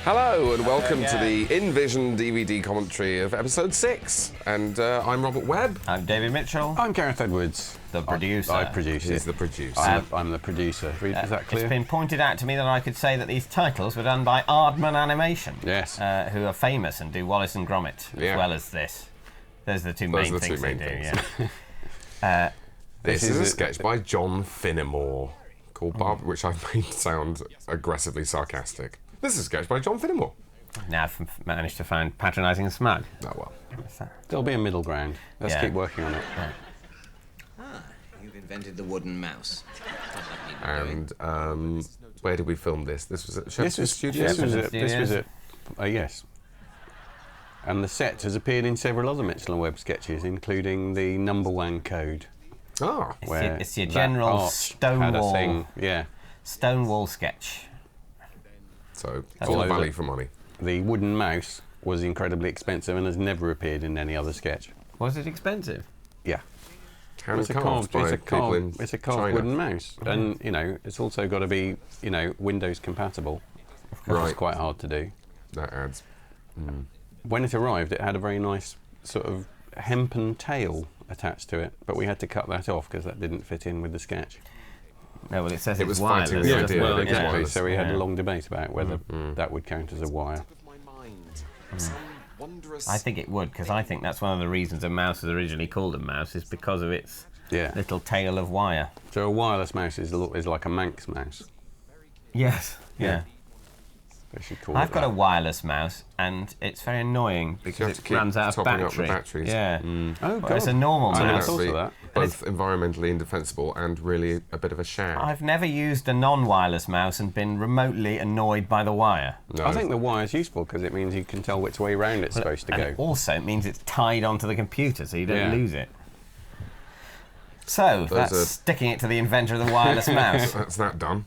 Hello and welcome to the InVision DVD commentary of episode 6. And I'm Robert Webb. I'm David Mitchell. I'm Gareth Edwards. The producer. I produce it. He's the producer. I'm the producer. Is that clear? It's been pointed out to me that I could say that these titles were done by Aardman Animation. Yes. Who are famous and do Wallace and Gromit, as well as this. Those are the two main things they do, yeah. This is a sketch by John Finnemore called Barbara, which I made sound aggressively sarcastic. This is a sketch by John Finnemore. Now I've managed to find patronising and smug. Oh, well. There'll be a middle ground. Let's keep working on it. You've invented the wooden mouse. And where did we film this? This was at Shepperton Studios? This was at yes. And the set has appeared in several other Mitchell and Webb sketches, including the Number One Code. Oh. It's your general Stonewall, Stonewall sketch. So, full value for money. The wooden mouse was incredibly expensive and has never appeared in any other sketch. Was it expensive? Yeah. It's a carved wooden mouse. And, you know, it's also got to be, you know, Windows compatible. Which is quite hard to do. That adds. When it arrived, it had a very nice sort of hempen tail attached to it, but we had to cut that off because that didn't fit in with the sketch. No, well, it says it was fighting the idea. Well, exactly. So we had a long debate about whether that would count as a wire. I think it would, because I think that's one of the reasons a mouse was originally called a mouse, is because of its little tail of wire. So a wireless mouse is like a Manx mouse. Yes. Yeah. I've got a wireless mouse, and it's very annoying because it runs out of battery. Batteries. Yeah. Oh, God. It's a normal mouse. Both environmentally indefensible and really a bit of a shag. I've never used a non-wireless mouse and been remotely annoyed by the wire. No. I think the wire is useful because it means you can tell which way round it's supposed to go. It also means it's tied onto the computer, so you don't lose it. So, that's sticking it to the inventor of the wireless mouse. That's that done.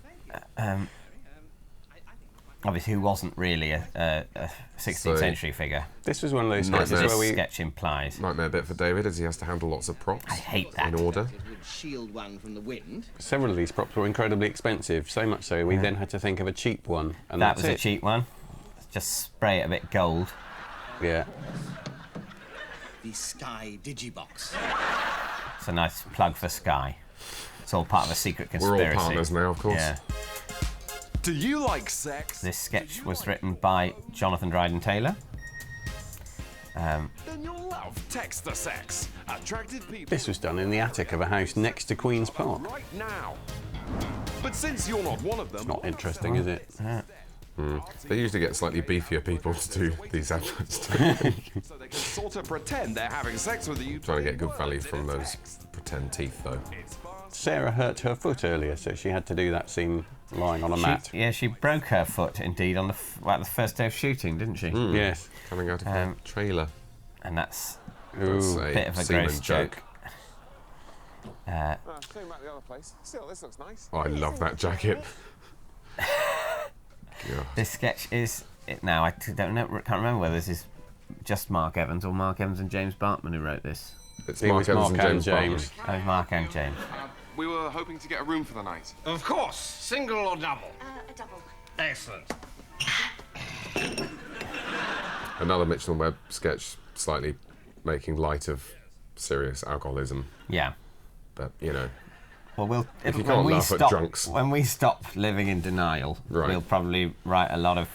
Obviously, who wasn't really a 16th century figure. This was one of those sketches where we... sketch implies. Nightmare bit for David, as he has to handle lots of props. I hate that. In order. Shield one from the wind. Several of these props were incredibly expensive, so much so we then had to think of a cheap one. And that was a cheap one. Just spray it a bit gold. Yeah. The Sky Digibox. It's a nice plug for Sky. It's all part of a secret conspiracy. We're all partners now, of course. Yeah. Do you like sex? This sketch was written by Jonathan Dryden-Taylor. Then you'll love Texter Sex. Attractive people. This was done in the attic of a house next to Queen's Park. Right now. But since you're not one of them... It's not interesting, is it? They usually get slightly beefier people to do these adverts. So they can sort of pretend they're having sex with you. Trying to get good value from those pretend teeth, though. Sarah hurt her foot earlier, so she had to do that scene lying on a mat. Yeah, she broke her foot, indeed, on the first day of shooting, didn't she? Yes. Coming out of a trailer. And that's a bit of a gross joke. Showing back the other place. Still, this looks nice. Oh, I love that jacket. This sketch is... Now, I can't remember whether this is just Mark Evans or Mark Evans and James Bartman who wrote this. It's Mark Evans and James. Oh, Mark and James. We were hoping to get a room for the night. Of course. Single or double? A double. Excellent. Another Mitchell and Webb sketch, slightly making light of serious alcoholism. Yeah. But, you know... Well, if you can't laugh at drunks. When we stop living in denial, we'll probably write a lot of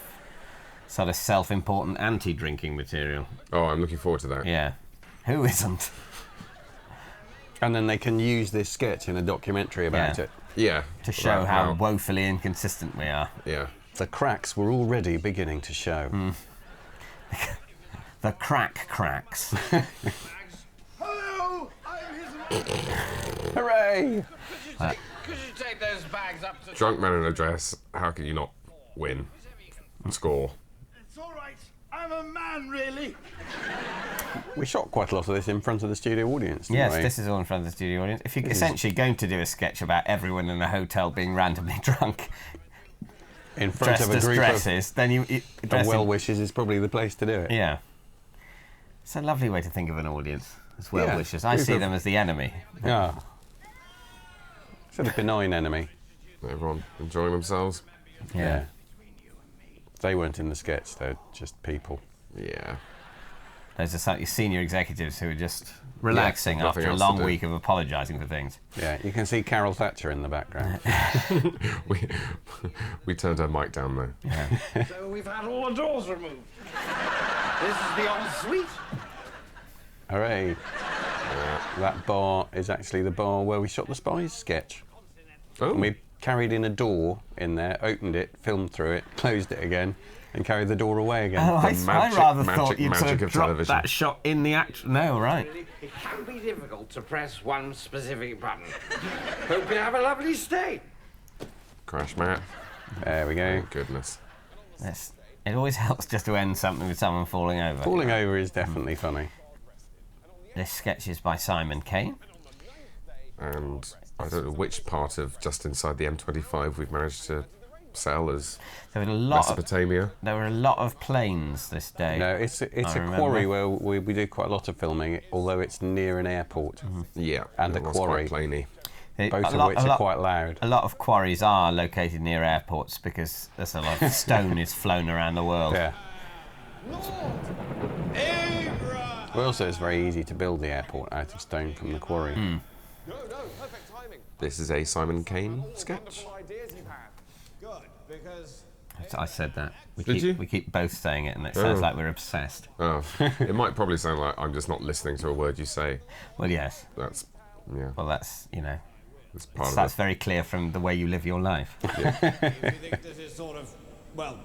sort of self-important anti-drinking material. Oh, I'm looking forward to that. Yeah. Who isn't? And then they can use this sketch in a documentary about it. Yeah. To show how woefully inconsistent we are. Yeah. The cracks were already beginning to show. The cracks. Hello! I'm his... Hooray! Could you take those bags up to... Drunk man in a dress, how can you not win? Score. It's all right. I'm a man, really. We shot quite a lot of this in front of the studio audience, didn't we? This is all in front of the studio audience. If you're essentially going to do a sketch about everyone in a hotel being randomly drunk in front of a group dresses, then you of well-wishers is probably the place to do it. Yeah. It's a lovely way to think of an audience as well-wishers. I see them as the enemy. Yeah. Sort of benign enemy. Everyone enjoying themselves. Yeah. They weren't in the sketch, they're just people. Yeah. Those are slightly senior executives who are just relaxing nothing after a else to long do. week of apologising for things. Yeah, you can see Carol Thatcher in the background. we turned her mic down though. So we've had all the doors removed. This is the ensuite. Hooray. That bar is actually the bar where we shot the Spies sketch. Oh. And we carried in a door in there, opened it, filmed through it, closed it again, and carried the door away again. Oh, I magic- rather magic- thought you'd sort magic of of dropped television. that shot in the act. No, right. It can be difficult to press one specific button. Hope you have a lovely stay. Crash mat. There we go. Thank goodness. It always helps just to end something with someone falling over. Falling over is definitely funny. This sketch is by Simon Kane. And I don't know which part of just inside the M25 we've managed to sell as There were a lot of, Mesopotamia. there were a lot of planes this day. No, it's a remember. quarry where we do quite a lot of filming, although it's near an airport. Yeah. And it a was quarry. quite plainy. Both of which are quite loud. A lot of quarries are located near airports because there's a lot of stone is flown around the world. Yeah. Well, also, it's very easy to build the airport out of stone from the quarry. No, perfect timing. This is a Simon Kane sketch. Wonderful ideas you've had. Good, because I said that. Did you? We keep both saying it, and it sounds Oh. like we're obsessed. Oh, it might probably sound like I'm just not listening to a word you say. Well, yes. That's, yeah, Well, that's that's part of that's it. very clear from the way you live your life. You think this is sort of, well,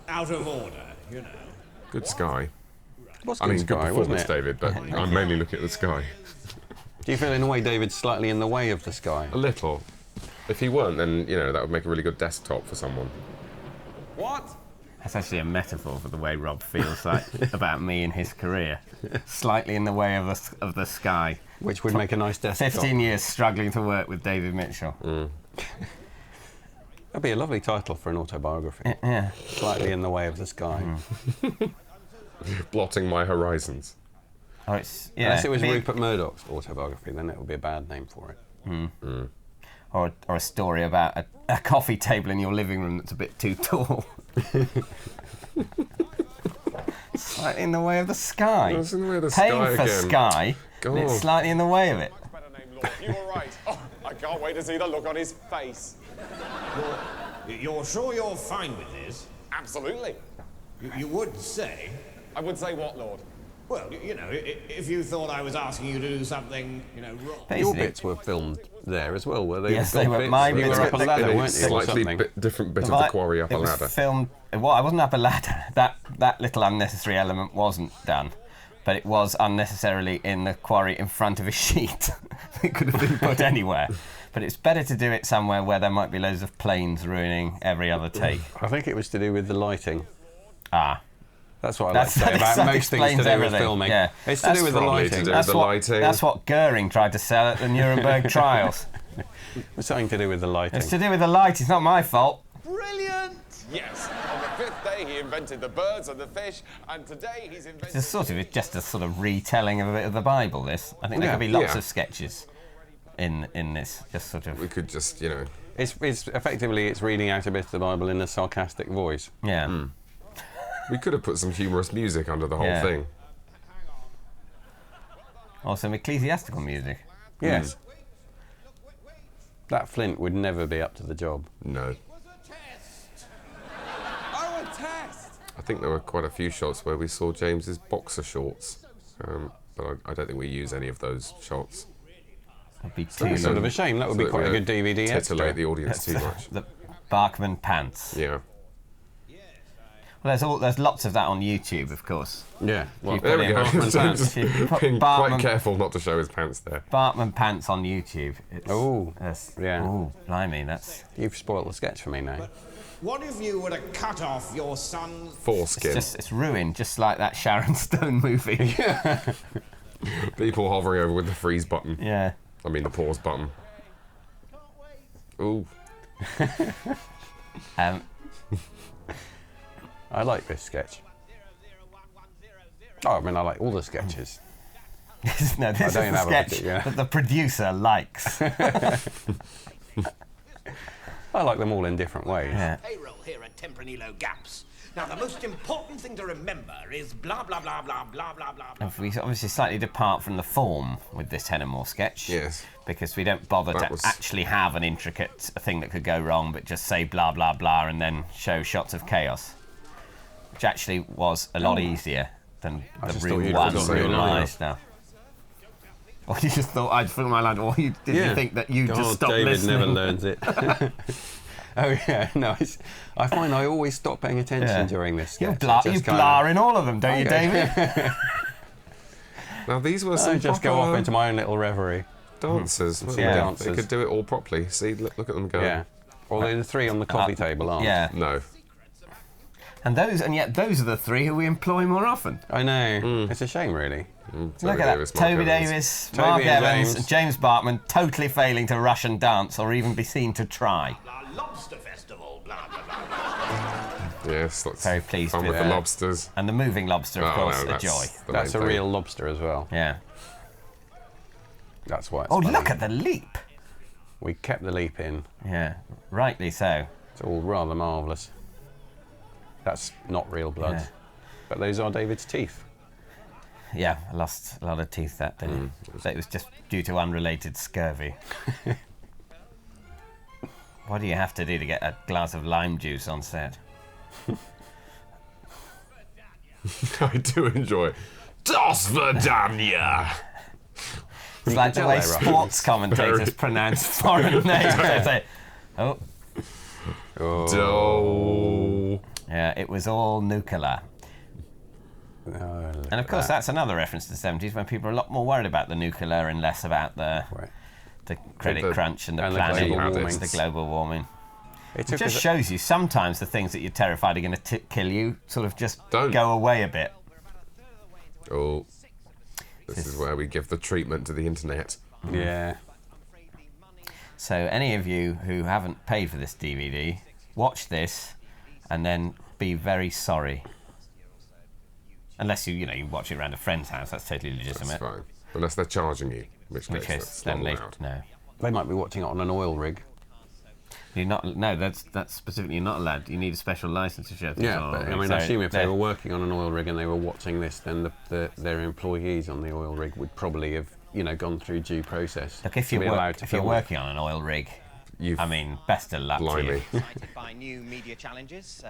out of order, you know. Good sky. What's I mean, good good sky, wasn't performance, it? David, but I'm mainly looking at the sky. Do you feel, in a way, David's slightly in the way of the sky? A little. If he weren't, then, that would make a really good desktop for someone. what? That's actually a metaphor for the way Rob feels like about me in his career. Slightly in the way of the sky. Which would make a nice desktop. 15 years struggling to work with David Mitchell. That'd be a lovely title for an autobiography. Yeah. Slightly in the way of the sky. Blotting my horizons. Oh, it's Unless it was be- Rupert Murdoch's autobiography, then it would be a bad name for it. or a story about a coffee table in your living room that's a bit too tall. Slightly in the way of the sky. It's in the way of the Paying sky for again. sky, God. and it's slightly in the way of it. Better name, Lord. You were right. Oh, I can't wait to see the look on his face. You're sure you're fine with this? Absolutely. You would say. I would say what, Lord? Well, if you thought I was asking you to do something, wrong. Your Basically, bits were filmed there as well, were they? Yes, Your they were. bits? My You bits were were- up a ladder, In a weren't you, or slightly something? different bit of the quarry up a it was ladder. filmed. Well, I wasn't up a ladder. That little unnecessary element wasn't done, but it was unnecessarily in the quarry in front of a sheet. It could have been put anywhere, but it's better to do it somewhere where there might be loads of planes ruining every other take. I think it was to do with the lighting. Ah, That's what I like to say about that most things to explains do with everything. filming. Yeah. It's to That's do with the probably lighting. to do with the lighting. That's what Goering tried to sell at the Nuremberg trials. It's something to do with the lighting. It's to do with the light. It's not my fault. Brilliant! Yes. On the fifth day, he invented the birds and the fish, and today he's invented. It's just a sort of retelling of a bit of the Bible. This, I think there could be lots Yeah. of sketches in this. Just sort of, We could just, It's effectively it's reading out a bit of the Bible in a sarcastic voice. yeah. we could have put some humorous music under the whole Yeah. thing. Or some ecclesiastical music. Yes. That Flint would never be up to the job. No. Oh, a test! I think there were quite a few shots where we saw James's boxer shorts, but I don't think we use any of those shots. That'd be It's too. sort of a shame. That would be So quite a we good DVD Titillate extra. the audience too much. The Barkman pants. Yeah. Well, there's lots of that on YouTube, of course. Yeah. Well, You've There got we it go. in Barkman pants. Just If you put being quite Barkman- careful not to show his pants there. Barkman pants on YouTube. It's, Oh, yeah. Oh, blimey, that's You've spoiled the sketch for me now. What if you were to cut off your son's... Foreskin. it's ruined, just like that Sharon Stone movie. People hovering over with the freeze button. Yeah. I mean the pause button. Ooh. I like this sketch. Oh, I mean, I like all the sketches. No, this is don't the have a sketch particular- that the producer likes. I like them all in different ways. Yeah. Payroll here at Tempranillo Gaps. Now, the most important thing to remember is blah, blah, blah, blah, blah, blah, blah, blah. If we obviously slightly depart from the form with this Hennemore sketch. Yes. Because we don't bother That to was- actually have an intricate thing that could go wrong, but just say blah, blah, blah, and then show shots of chaos. Which actually was a lot easier than I the just room thought you'd one, forgotten room your eye line. stuff. Or you just thought I'd fill my line, or did you think that you just God, stopped David listening? never learns it. Oh yeah, no. I find I always stop paying attention Yeah. during this. You sketch. blah, It just you kinda- blah in all of them, don't you, Okay. David? Now these were I some just go proper off into my own little reverie. dancers. weren't Yeah. they? Dancers. They could do it all properly. See, look at them go. Yeah. Although the three on the coffee table aren't. Yeah. No. And yet those are the three who we employ more often. I know. It's a shame, really. Look at that. Toby Davis, Toby Mark and Evans, James. and James Bartman totally failing to Russian dance or even be seen to try. Lobster Festival, blah, blah, blah, blah. Yes, that's Very pleased fun with with the that. lobsters. And the moving lobster, of Oh, course, no, a that's joy. the That's a main thing. real lobster as well. Yeah. That's why it's Oh, funny. look at the leap. We kept the leap in. Yeah, rightly so. It's all rather marvellous. That's not real blood. Yeah. But those are David's teeth. Yeah, I lost a lot of teeth that day. So it was just due to unrelated scurvy. What do you have to do to get a glass of lime juice on set? I do enjoy Das Verdania. It's like the tell way they're Russians. sports commentators Very. pronounce foreign names. They say, oh, Oh. yeah, it was all nuclear. Oh, look And of at course, that. that's another reference to the 70s when people are a lot more worried about the nuclear and less about the Right. credit the- crunch and the and the planning, global warming. the global warming. It It took just us- shows you sometimes the things that you're terrified are going to kill you sort of just Don't. go away a bit. Oh. This is where we give the treatment to the internet. Yeah. So any of you who haven't paid for this DVD, watch this and then be very sorry. Unless you watch it around a friend's house, that's totally That's legitimate. fine. Unless they're charging you, in which Which case is that's then not they allowed. no. They might be watching it on an oil rig. You're not. No, that's specifically not allowed. You need a special license to show things Yeah, on but oil I rig. mean, I So assume if they they're- were working on an oil rig and they were watching this, then their employees on the oil rig would probably have, gone through due process. Look, if to you're be allowed to if you're film it. working on an oil rig, You've I mean, best of luck to you. blimey. Excited by new media challenges,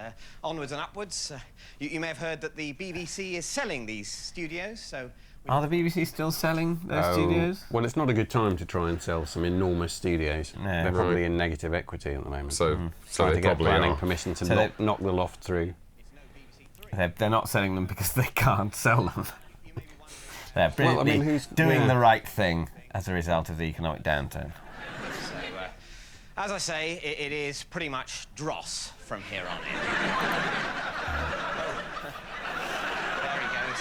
onwards and upwards. You may have heard that the BBC is selling these studios, so Are the BBC still selling those Oh, studios? Well, it's not a good time to try and sell some enormous studios. No. They're probably in negative equity at the moment. So, so Trying they to get probably planning are. permission to So knock the loft through. They're not selling them because they can't sell them. They're brilliantly who's- doing yeah. the right thing as a result of the economic downturn. So, as I say, it is pretty much dross from here on in. There he goes.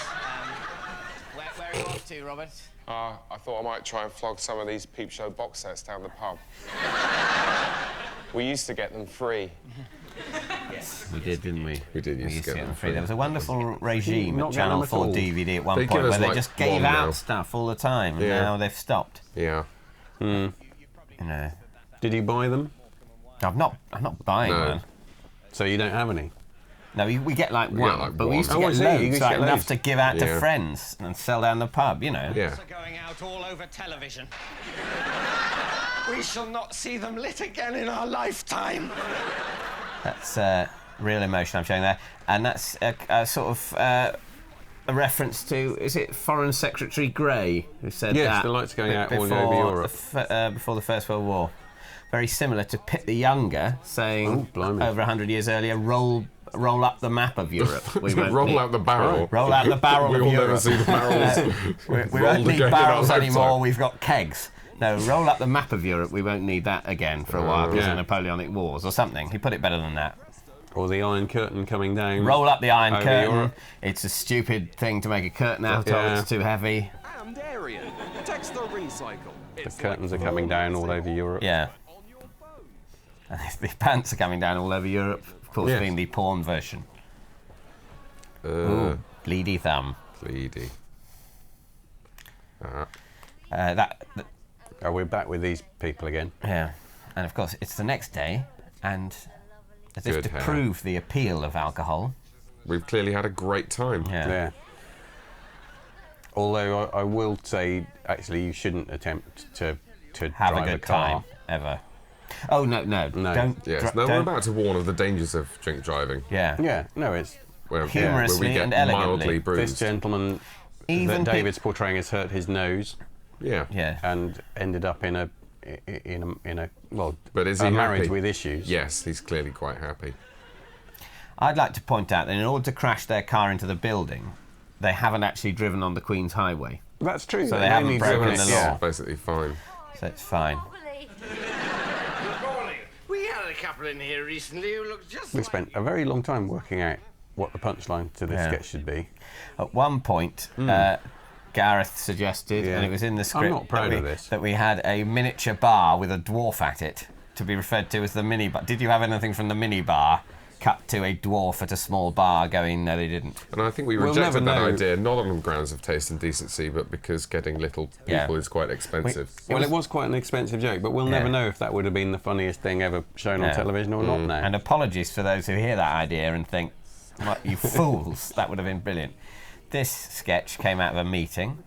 Where are you off to, Robert? I thought I might try and flog some of these peep show box sets down the pub. We used to get them free. We did, didn't we? We did used to get them free. There was a wonderful regime Not at get Channel them at 4 all. DVD at one They point give us where they like just gave one out now. stuff all the time, and Yeah. now they've stopped. Yeah. You know, Did you buy them? I'm not buying No. one. So you don't have any? No, we get like one, like but we one. used to Oh, I get see, you loads, used to like get enough loads. to give out to Yeah. friends and sell down the pub, you know. Yeah. Are going out all over television. We shall not see them lit again in our lifetime. That's real emotion I'm showing there, and that's a sort of a reference to, is it Foreign Secretary Grey who said Yes, that the lights going out all before over Europe. before the First World War. Very similar to Pitt the Younger saying Oh, blimey. over 100 years earlier, roll up the map of Europe. We won't Roll need- out the barrel. Roll out the barrel We of all never Europe. see the barrels. We rolled won't need again in our barrels lifetime. anymore, we've got kegs. No, roll up the map of Europe, we won't need that again for a while because Yeah. of Napoleonic Wars or something. He put it better than that. Or the Iron Curtain coming down? Roll up the Iron over Curtain. Europe. It's a stupid thing to make a curtain out of, Yeah. it's too heavy. And Arian. Text the recycle. The curtains are coming down all over Europe. Yeah. And the pants are coming down all over Europe, of course, Yes. being the porn version. Ooh, bleedy thumb. Bleedy. That Oh, we're back with these people again. Yeah, and of course it's the next day, And as if Good to hair. prove the appeal of alcohol. We've clearly had a great time. Yeah. Although I will say, actually, you shouldn't attempt to Have drive a good car. time, ever. Oh, no. Don't. Yes. No, we're about to warn of the dangers of drink driving. Yeah. Yeah, no, it's Where Humorously we get and elegantly. mildly this bruised. gentleman Even that David's portraying has hurt his nose Yeah. Yeah. and ended up in a well, But is he a marriage happy? with issues. Yes, he's clearly quite happy. I'd like to point out that in order to crash their car into the building, they haven't actually driven on the Queen's Highway. That's true. So they haven't only broken driven the it- law. yeah. Basically fine. So it's fine. Good morning. We had a couple in here recently who looked just We like spent a very long time working out what the punchline to this Yeah. sketch should be. At one point, Gareth suggested, Yeah. and it was in the script, not proud of this. that we had a miniature bar with a dwarf at it to be referred to as the mini bar. Did you have anything from the mini bar cut to a dwarf at a small bar going, no, they didn't? And I think we We'll rejected never that know. idea, not on grounds of taste and decency, but because getting little people Yeah. is quite expensive. Well, it was quite an expensive joke, but we'll Yeah. never know if that would have been the funniest thing ever shown on Yeah. television or not now. And apologies for those who hear that idea and think, what, you fools, that would have been brilliant. This sketch came out of a meeting.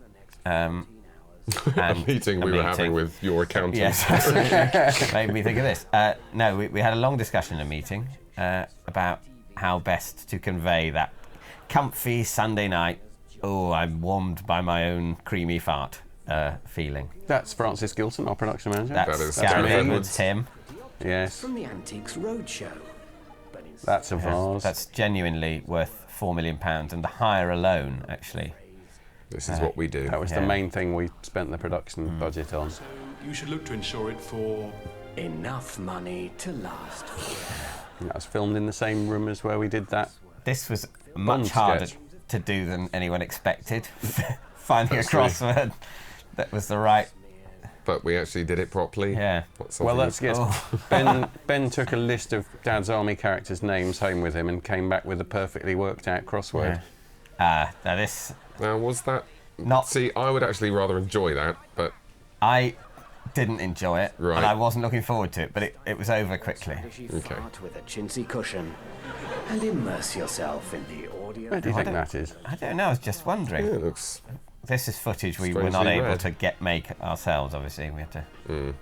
A meeting we were having with your accountant. Yes, absolutely. Made me think of this. No, we had a long discussion in a meeting about how best to convey that comfy Sunday night, oh, I'm warmed by my own creamy fart feeling. That's Francis Gilson, our production manager. That's is Gary Gary Edwards, him. Yes, From the Antiques Roadshow. But instead that's a vase. That's genuinely worth £4 million, and the hire alone, actually. This is what we do. That was the Yeah. main thing we spent the production budget on. You should look to insure it for... enough money to last. And that was filmed in the same room as where we did that. This was Bond much harder sketch. to do than anyone expected. Finding That's a crossword that was the right. But we actually did it properly. Yeah. What's Well, something that's good. Ben took a list of Dad's Army characters' names home with him and came back with a perfectly worked out crossword. Now this, Now, was that... Not- See, I would actually rather enjoy that, but... I didn't enjoy it, Right. and I wasn't looking forward to it, but it was over quickly. Okay. Fart with a chintzy cushion and immerse yourself in the audio. Where do you I think don't- that is? I don't know, I was just wondering. Yeah, it looks... This is footage we were Strangely not able red. to make ourselves, obviously. We had to.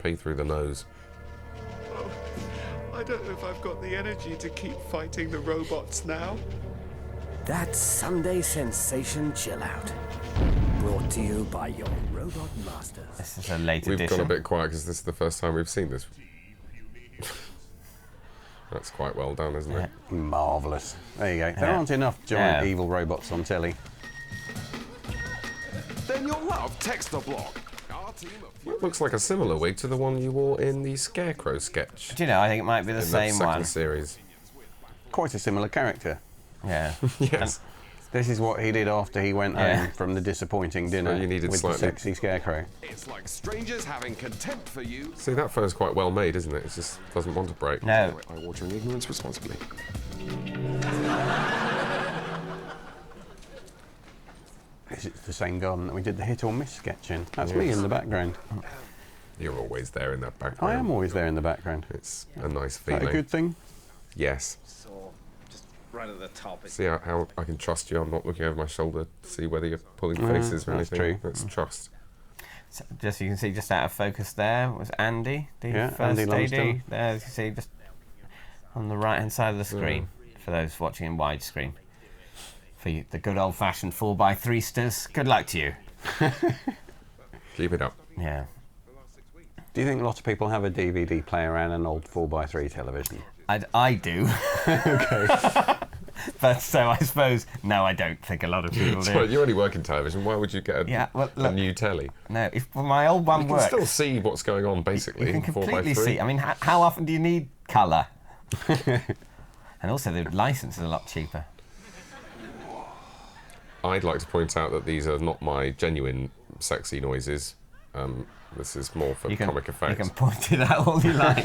pee through the nose. I don't know if I've got the energy to keep fighting the robots now. That's Sunday Sensation Chill Out. Brought to you by your robot masters. This is a late We've edition. gone a bit quiet because this is the first time we've seen this. That's quite well done, isn't it? Marvellous. There you go. There Yeah. aren't enough giant Yeah. evil robots on telly. Then you'll love Texter Block. Our team of It looks like a similar wig to the one you wore in the Scarecrow sketch. Do you know, I think it might be the in same the second one. series. Quite a similar character. Yeah. Yes. This is what he did after he went Yeah. home from the disappointing dinner you needed with slightly- the sexy Scarecrow. It's like strangers having contempt for you. See, that phone's quite well made, isn't it? It just doesn't want to break. No. I water in ignorance responsibly. This is the same garden that we did the hit or miss sketch in. That's me in the background. You're always there in that background. I am always there in the background. It's a nice Is feeling. that a good thing? Yes. So, just right at the top. It's See how I can trust you. I'm not looking over my shoulder to see whether you're pulling faces or that's anything. true. That's trust. So just you can see, just out of focus there was Andy, the Yeah, first Andy AD. Lumsden. There you can see, just on the right hand side of the screen, for those watching in widescreen. For you, the good old fashioned 4x3sters. Good luck to you. Keep it up. Yeah. Do you think a lot of people have a DVD player and an old 4x3 television? I do. Okay. But so I suppose, no, I don't think a lot of people Sorry, do. you only work in television. Why would you get a, Yeah, well, a look, new telly? no, if my old one You can works, still see what's going on, basically. you can in 4x3. completely see. I mean, how often do you need colour? And also, the license is a lot cheaper. I'd like to point out that these are not my genuine sexy noises. This is more for comic effect. You can point it out all you like.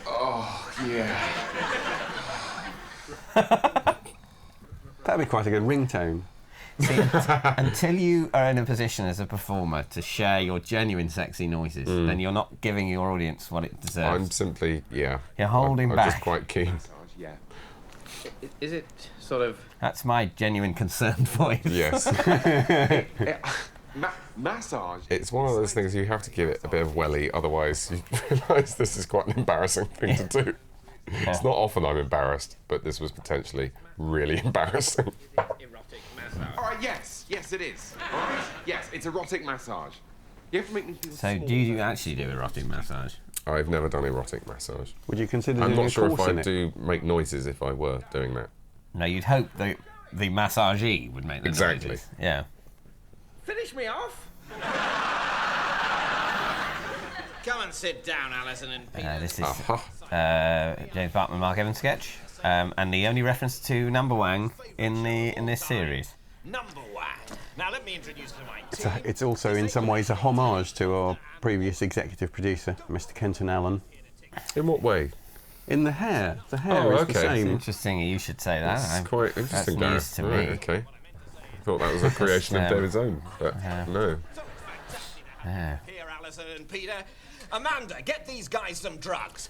Oh, yeah. That'd be quite a good ringtone. See, until you are in a position as a performer to share your genuine sexy noises, then you're not giving your audience what it deserves. I'm simply, yeah. You're holding I'm back. just quite keen. Yeah. Is it sort of That's my genuine concerned voice. Yes. massage? It's one of those things you have to give it a bit of welly, otherwise you realise this is quite an embarrassing thing to do. It's not often I'm embarrassed, but this was potentially really embarrassing. Erotic massage. All right, yes, it is. All right, yes, it's erotic massage. You have to make me feel. So, do you actually do erotic massage? I've never done erotic massage. Would you consider I'm doing not a sure if course in I'd it? do make noises if I were doing that. No, you'd hope the massagee would make the Exactly. noises. Yeah. Finish me off. Come and sit down, Alison and Peter. This is James Bartman, Mark Evans sketch, and the only reference to Number Wang in this series. Number one. Now let me introduce to my team. It's also in some ways a homage to our previous executive producer, Mr. Kenton Allen. In what way? In the hair. The hair Oh, is okay. the same. Interesting you should say that. It's quite interesting, Darren. That's news to Right, me. okay. Thought that was a creation of David's own, but no. Yeah. Here, Alison and Peter. Amanda, get these guys some drugs.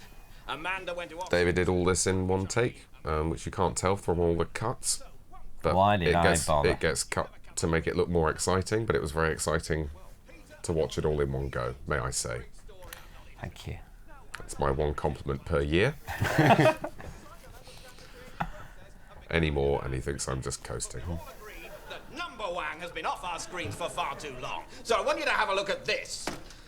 Amanda went to David did all this in one take, which you can't tell from all the cuts. But Why did I bother? It gets cut to make it look more exciting, but it was very exciting to watch it all in one go, may I say. Thank you. That's my one compliment per year. Any more, and he thinks I'm just coasting. Number Wang has been off our screens for far too long. So I want you to have a look at this.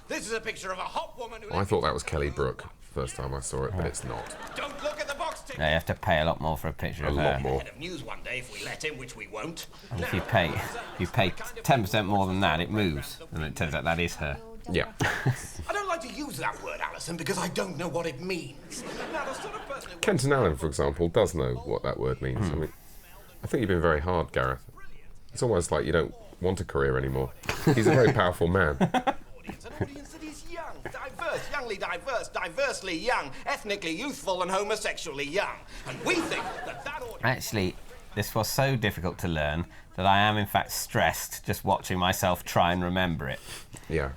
This is a picture of a hot woman who... I thought that was Kelly Brook first time I saw it, but it's not. Don't look at the box ticket. No, you have to pay a lot more for a picture A of lot her. more. Head of news one day if we let him, which we won't. And if you pay 10% more than that, it moves, and it turns out that is her. Yeah. I don't like to use that word, Alison, because I don't know what it means. Now, the sort of person who... Kenton Allen, for example, does know what that word means. I mean, I think you've been very hard, Gareth. It's almost like you don't want a career anymore. He's a very powerful man. An audience that is young, diverse, youngly diverse, diversely young, ethnically youthful and homosexually young. And we think that audience... Actually, this was so difficult to learn that I am in fact stressed just watching myself try and remember it. Yeah.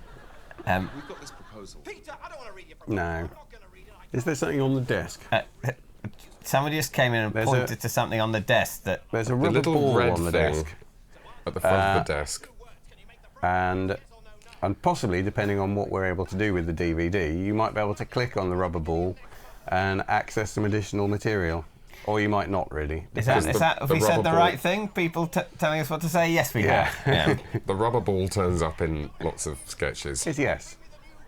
We've got this proposal. Peter, I don't want to read your proposal. No. I'm not going to read it. Is there something on the desk? Somebody just came in and There's pointed to something on the desk that... There's a The rubber little ball red on the thing desk. at the front of the desk. And possibly, depending on what we're able to do with the DVD, you might be able to click on the rubber ball and access some additional material. Or you might not really. Is that, have the we said rubber the ball- right thing? People telling us what to say? Yes, we Yeah. have. Yeah. The rubber ball turns up in lots of sketches, It's yes.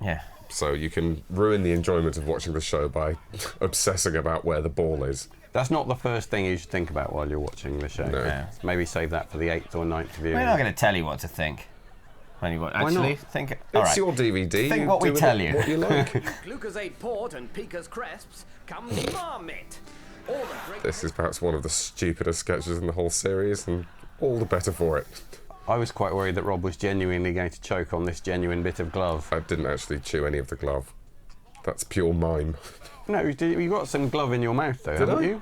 Yeah. so you can ruin the enjoyment of watching the show by obsessing about where the ball is. That's not the first thing you should think about while you're watching the show. No. Yeah. Maybe save that for the 8th or 9th viewing. We're not going to tell you what to think. When you watch. Actually, not? think. It's All right. your DVD. Think you what we do with tell it you. What you like. Glucosate port and Pika's crisps comes Marmite. All the great... This is perhaps one of the stupidest sketches in the whole series, and all the better for it. I was quite worried that Rob was genuinely going to choke on this genuine bit of glove. I didn't actually chew any of the glove. That's pure mime. No, you got some glove in your mouth though, Did haven't I? you?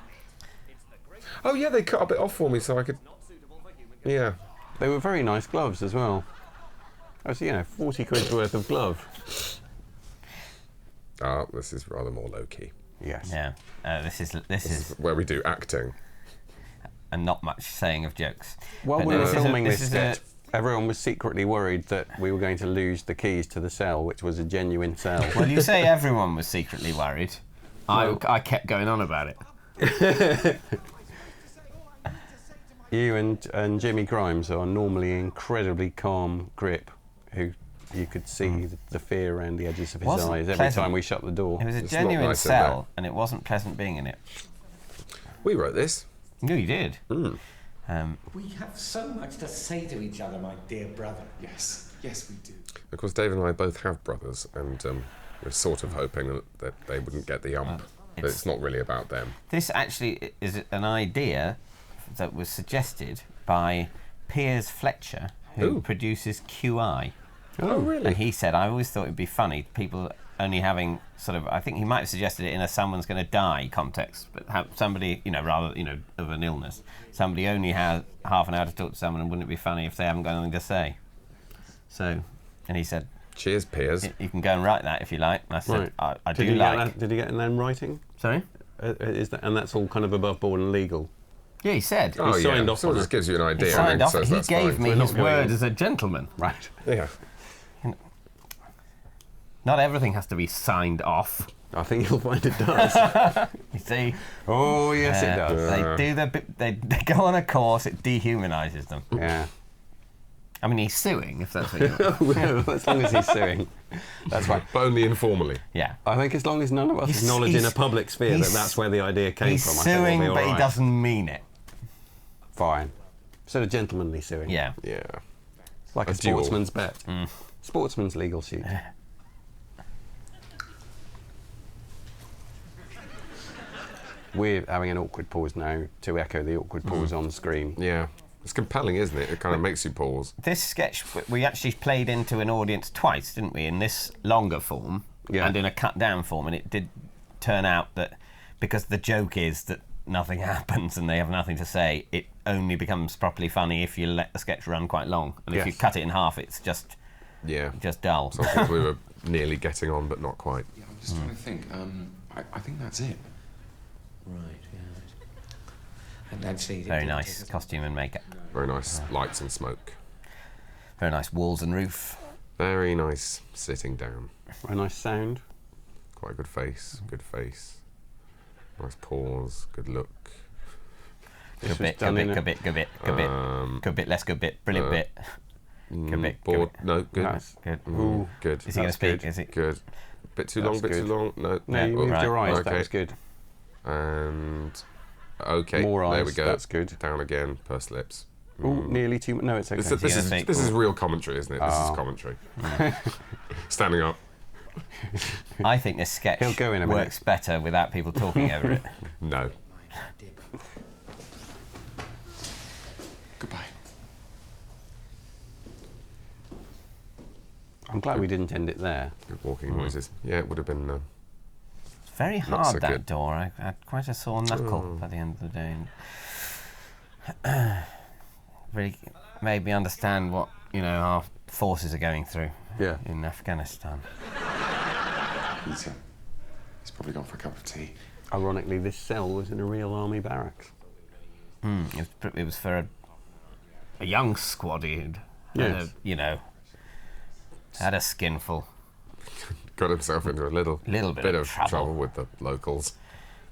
Oh yeah, they cut a bit off for me so I could... Yeah. They were very nice gloves as well. That was, 40 quid's worth of glove. Ah, this is rather more low-key. Yes. Yeah. This is This is where we do acting. and not much saying of jokes. While But we no, were this is a- filming this this is a- sketch, everyone was secretly worried that we were going to lose the keys to the cell, which was a genuine cell. Well, you say everyone was secretly worried. I kept going on about it. You and Jimmy Grimes are normally incredibly calm grip, who you could see the fear around the edges of his Wasn't eyes every pleasant. time we shut the door. It was a It's not genuine nice in cell, and it wasn't pleasant being in it. We wrote this. No, you did. We have so much to say to each other, my dear brother. Yes, we do. Of course, Dave and I both have brothers, and we're sort of hoping that they wouldn't get the ump. But it's not really about them. This actually is an idea that was suggested by Piers Fletcher, who Ooh. produces QI. Oh, really? And he said, I always thought it'd be funny. People only having sort of, I think he might have suggested it in a someone's going to die context, but have somebody, rather, of an illness, somebody only has half an hour to talk to someone, and wouldn't it be funny if they haven't got anything to say? So, and he said, cheers, Piers. You can go and write that if you like. And I said, Right. I do like. Did he get an name writing? Sorry? And that's all kind of above board and legal? Yeah, he said. Oh, He signed off so on it just it. gives you an idea. He signed off. says He that's gave fine. me We're not his going word in. as a gentleman. Right. Yeah. Not everything has to be signed off. I think you'll find it does. You see? Oh, yes, it does. They go on a course. It dehumanises them. Yeah. I mean, he's suing, if that's what you want. As long as he's suing. That's right. But only informally. Yeah. I think as long as none of us acknowledge in a public sphere that that's where the idea came He's from, I think we'll suing, be all but he right. doesn't mean it. Fine. Sort of gentlemanly suing. Yeah. Yeah. Like a duel. sportsman's bet. Sportsman's legal suit. We're having an awkward pause now to echo the awkward pause on screen. Yeah. It's compelling, isn't it? It kind of makes you pause. This sketch, we actually played into an audience twice, didn't we? In this longer form and in a cut-down form. And it did turn out that because the joke is that nothing happens and they have nothing to say, it only becomes properly funny if you let the sketch run quite long. And if you cut it in half, it's just dull. So I think we were nearly getting on, but not quite. Yeah, I'm just trying to think. I think that's it. Right, yeah. And actually, Very nice costume and makeup. Very nice lights and smoke. Very nice walls and roof. Very nice sitting down. Very nice sound. Quite a good face. Good face. Nice pause. Good look. Good bit, good bit, good bit, good bit, good bit. Good bit, less good bit, brilliant bit. Good bit, bored. good bit. No, good. Nice. Good. Ooh, good. Is he going to speak? good. Is it? Good. Bit too long, bit too long. No, No, you moved your eyes. Okay. That was good. And okay, More there eyes, we go. that's good. Down again, pursed lips. Ooh, nearly too much. No, it's okay. This is real commentary, isn't it? This is commentary. Standing up. I think this sketch He'll go in a minute. works better without people talking over it. No. Goodbye. I'm glad we didn't end it there. Good walking noises. Yeah, it would have been. It's very Not hard, so that good. door. I had quite a sore knuckle by the end of the day. Really made me understand what, our forces are going through in Afghanistan. He's probably gone for a cup of tea. Ironically, this cell was in a real army barracks. It was for a young squaddy who'd Yes. had a skinful. Got himself into a little bit of trouble with the locals.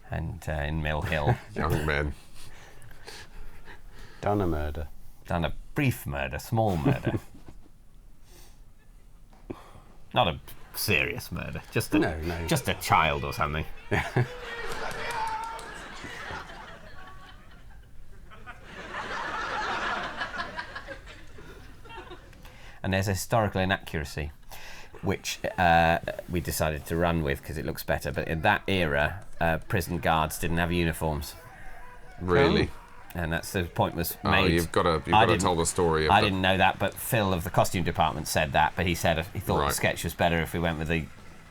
And in Mill Hill. Young men. Done a murder. Done a brief murder, small murder. Not a serious murder. Just a, just a child or something. And there's a historical inaccuracy, which we decided to run with because it looks better. But in that era, prison guards didn't have uniforms. Really? And that's the point was Oh, made. you've got to tell the story. I didn't know that, but Phil of the costume department said that. But he said he thought the Right. sketch was better if we went with the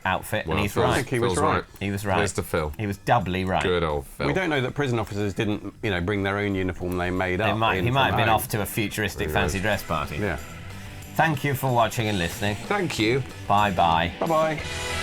outfit, Well, and he's Phil's- right. I think he was Phil's right. He was right. Mr. Phil. He was doubly right. Good old Phil. We don't know that prison officers didn't, bring their own uniform they made up. He might have been home. off to a futuristic fancy dress party. Yeah. Thank you for watching and listening. Thank you. Bye bye. Bye bye.